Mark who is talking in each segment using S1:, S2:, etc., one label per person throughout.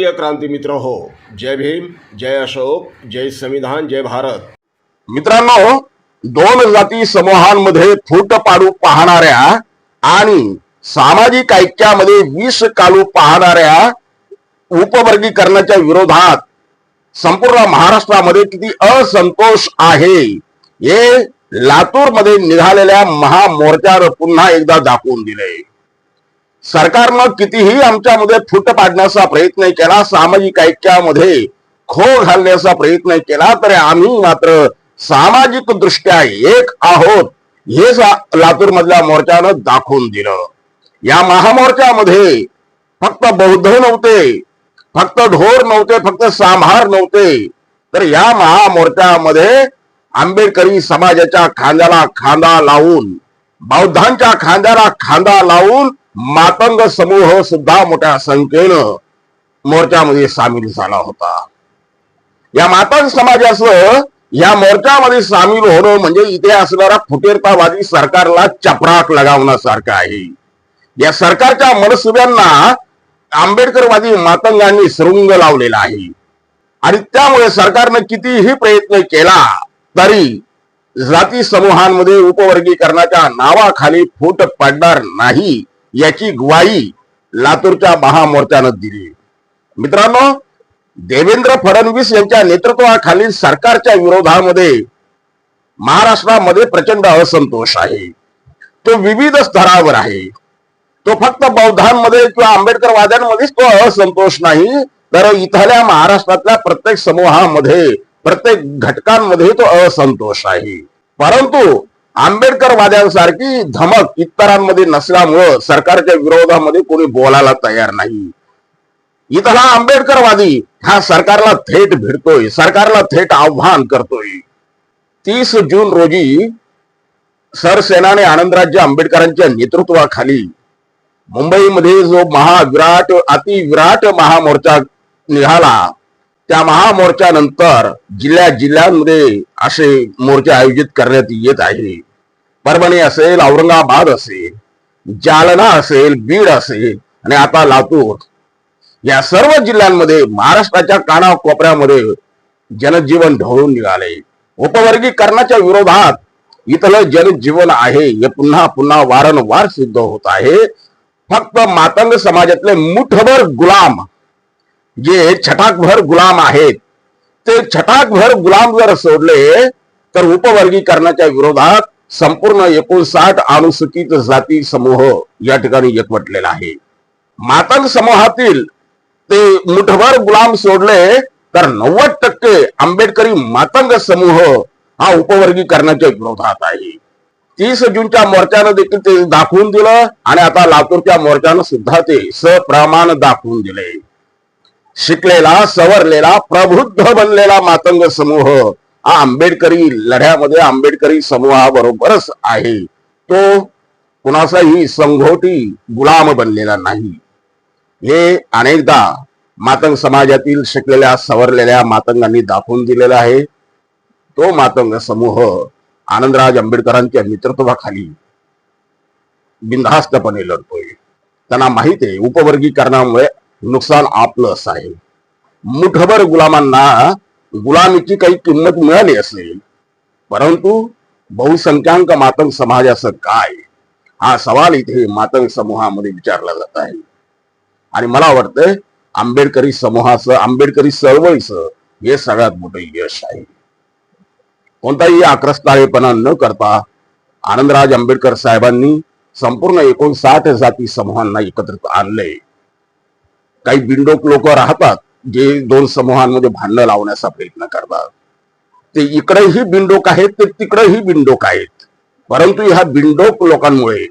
S1: प्रिय क्रांती मित्र हो, जय भीम, जय अशोक, जय संविधान, जय भारत.
S2: मित्रांनो, दोन जाती समूहांमध्ये फूट पाडू पाहणाऱ्या आणि सामाजिक ऐक्यामध्ये विष कालू पाहणाऱ्या उपवर्गीकरणाच्या विरोधात संपूर्ण महाराष्ट्रामध्ये किती असंतोष आहे हे लातूर मध्ये निघालेल्या महामोर्चावर पुन्हा एकदा दाखवून दिले. सरकारनं कितीही आमच्यामध्ये फूट पाडण्याचा प्रयत्न केला, सामाजिक ऐक्यामध्ये खो घालण्याचा प्रयत्न केला, तरी आम्ही मात्र सामाजिक दृष्ट्या एक आहोत हे लातूर मधल्या मोर्चानं दाखवून दिलं. या महामोर्चामध्ये फक्त बौद्ध नव्हते, फक्त ढोर नव्हते, फक्त सांभार नव्हते, तर या महामोर्चामध्ये आंबेडकरी समाजाच्या खांद्याला खांदा लावून, बौद्धांच्या खांद्याला खांदा लावून मातंग समूह सुद्धा मोठ्या संख्येनं मोर्चामध्ये सामील झाला होता. या मातंग समाजाचं या मोर्चामध्ये सामील होणं म्हणजे इथे असणारा फुटीरतावादी सरकारला चपराक लगावण्यासारखं आहे. या सरकारच्या मनसुब्यांना आंबेडकरवादी मातंगांनी सुरुंग लावलेला आहे आणि त्यामुळे सरकारनं कितीही प्रयत्न केला तरी जाती समूहांमध्ये उपवर्गीकरणाच्या नावाखाली फूट पडणार नाही याची ग्वाही लातूरच्या महामोर्चानं दिली. मित्रांनो, देवेंद्र फडणवीस यांच्या नेतृत्वाखालील सरकारच्या विरोधामध्ये महाराष्ट्रामध्ये प्रचंड असंतोष आहे. तो विविध स्तरावर आहे. तो फक्त बौद्धांमध्ये किंवा आंबेडकरवाद्यांमध्येच तो असंतोष नाही, तर इथल्या महाराष्ट्रातल्या प्रत्येक समूहामध्ये, प्रत्येक घटकांमध्ये तो असंतोष आहे. परंतु आंबेडकरवाद्यांसारखी धमक इतरांमध्ये नसल्यामुळं सरकारच्या विरोधामध्ये कोणी बोलायला तयार नाही. इथला आंबेडकरवादी हा सरकारला थेट भिडतोय, सरकारला थेट आव्हान करतोय. 30 जून रोजी सरसेनाने आनंदराजे आंबेडकरांच्या नेतृत्वाखाली मुंबईमध्ये जो महाविराट अतिविराट महामोर्चा निघाला, त्या महामोर्चानंतर जिल्ह्यांमध्ये असे मोर्चे आयोजित करण्यात येत आहे. परभणी असेल, औरंगाबाद असेल, जालना असेल, बीड असेल आणि आता लातूर, या सर्व जिल्ह्यांमध्ये महाराष्ट्राच्या कानाकोपऱ्यामध्ये जनजीवन ढवळून निघाले. उपवर्गीकरणाच्या विरोधात इथलं जनजीवन आहे हे पुन्हा पुन्हा वारंवार सिद्ध होत आहे. फक्त मातंग समाजातले मुठभर गुलाम, जे छटाकभर गुलाम आहेत, ते छटाकभर गुलाम जर सोडले तर उपवर्गीकरणाच्या विरोधात संपूर्ण 59 अनुसूचित जाती समूह या ठिकाणी एकवटलेला आहे. मातंग समूहातील ते मुठभर गुलाम सोडले तर 90% आंबेडकरी मातंग समूह हा उपवर्गीकरणाच्या विरोधात आहे. 30 जूनच्या मोर्चानं देखील ते दाखवून दिलं आणि आता लातूरच्या मोर्चानं सुद्धा ते सप्रमाण दाखवून दिले. शिकलेला, सवरलेला, प्रबुद्ध बनलेला मातंग समूह हा आंबेडकरी लढ्यामध्ये आंबेडकरी समूहाबरोबरच आहे. तो कुणाचाही संघोटी गुलाम बनलेला नाही. हे अनेकदा मातंग समाजातील शिकलेल्या, सवरलेल्या मातंगांनी दाखवून दिलेला आहे. तो मातंग समूह आनंदराज आंबेडकरांच्या नेतृत्वाखाली बिनधास्तपणे लढतोय. त्यांना माहिती आहे उपवर्गीकरणामुळे नुकसान आपलंच आहे. मुठभर गुलामांना गुलामीची काही किंमत मिळाली असेल, परंतु बहुसंख्याक मातंग समाजाचं काय, हा सवाल इथे मातंग समूहामध्ये विचारला जात आहे. आणि मला वाटतंय आंबेडकरी समूहाचं, आंबेडकरी चळवळीचं हे सगळ्यात मोठं यश आहे. कोणताही आक्रस्ताळेपणा न करता आनंदराज आंबेडकर साहेबांनी संपूर्ण 59 जाती समूहांना एकत्रित आणले. काही बिंडोक लोक राहतात जे दोन समूहांमध्ये भांडण लावण्याचा प्रयत्न करतात. ते इकडेही बिंडोक आहेत, ते तिकडेही बिंडोक आहेत. परंतु ह्या बिंडोक लोकांमुळे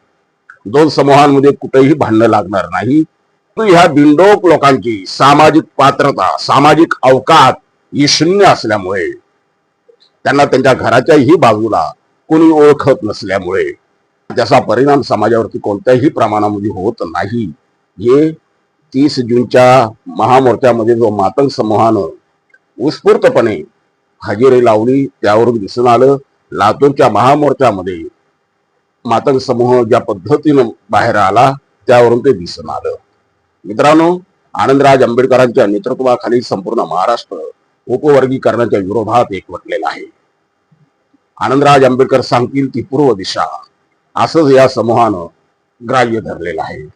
S2: दोन समूहांमध्ये कुठेही भांडण लागणार नाही. ह्या बिंडोक लोकांची सामाजिक पात्रता, सामाजिक अवकात ही शून्य असल्यामुळे, त्यांना त्यांच्या घराच्याही बाजूला कोणी ओळखत नसल्यामुळे त्याचा परिणाम समाजावरती कोणत्याही प्रमाणामध्ये होत नाही. हे 30 जूनच्या महामोर्चामध्ये जो मातंग समूहानं उत्स्फूर्तपणे हजेरी लावली त्यावरून दिसून आलं. लातूरच्या महामोर्चामध्ये मातंग समूह ज्या पद्धतीनं बाहेर आला त्यावरून ते दिसून आलं. मित्रांनो, आनंदराज आंबेडकरांच्या नेतृत्वाखाली संपूर्ण महाराष्ट्र उपवर्गीकरणाच्या विरोधात एकवटलेला आहे. आनंदराज आंबेडकर सांगतील ती पूर्व दिशा असंच या समूहानं ग्राह्य धरलेलं आहे.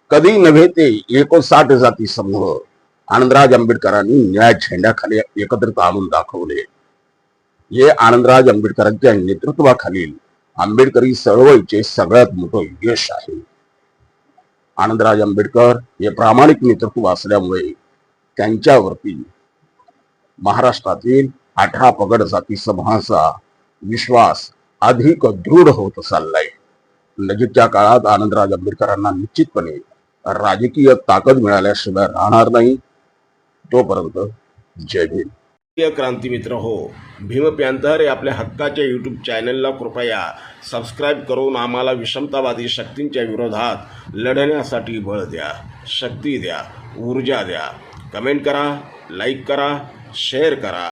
S2: कधी नव्हे ते 59 जाती समूह आनंदराज आंबेडकरांनी न्याय झेंड्याखाली एकत्रित आणून दाखवले. हे आनंदराज आंबेडकरांच्या नेतृत्वाखालील आंबेडकरी चळवळीचे सगळ्यात मोठं यश आहे. आनंदराज आंबेडकर हे प्रामाणिक नेतृत्व असल्यामुळे त्यांच्यावरती महाराष्ट्रातील 18 पगड जाती समूहाचा विश्वास अधिक दृढ होत चाललाय. नजीकच्या काळात आनंदराज आंबेडकरांना निश्चितपणे राजकीय ताकद मिळाल्याशिवाय राहणार नाही. तोपर्यंत जय भीम.
S1: प्रिय क्रांती मित्र हो, भीम पॅन्थर या आपल्या हक्काच्या यूट्यूब चॅनलला कृपया सबस्क्राईब करून आम्हाला विषमतावादी शक्तींच्या विरोधात लढण्यासाठी बळ द्या, शक्ती द्या, ऊर्जा द्या. कमेंट करा, लाईक करा, शेअर करा.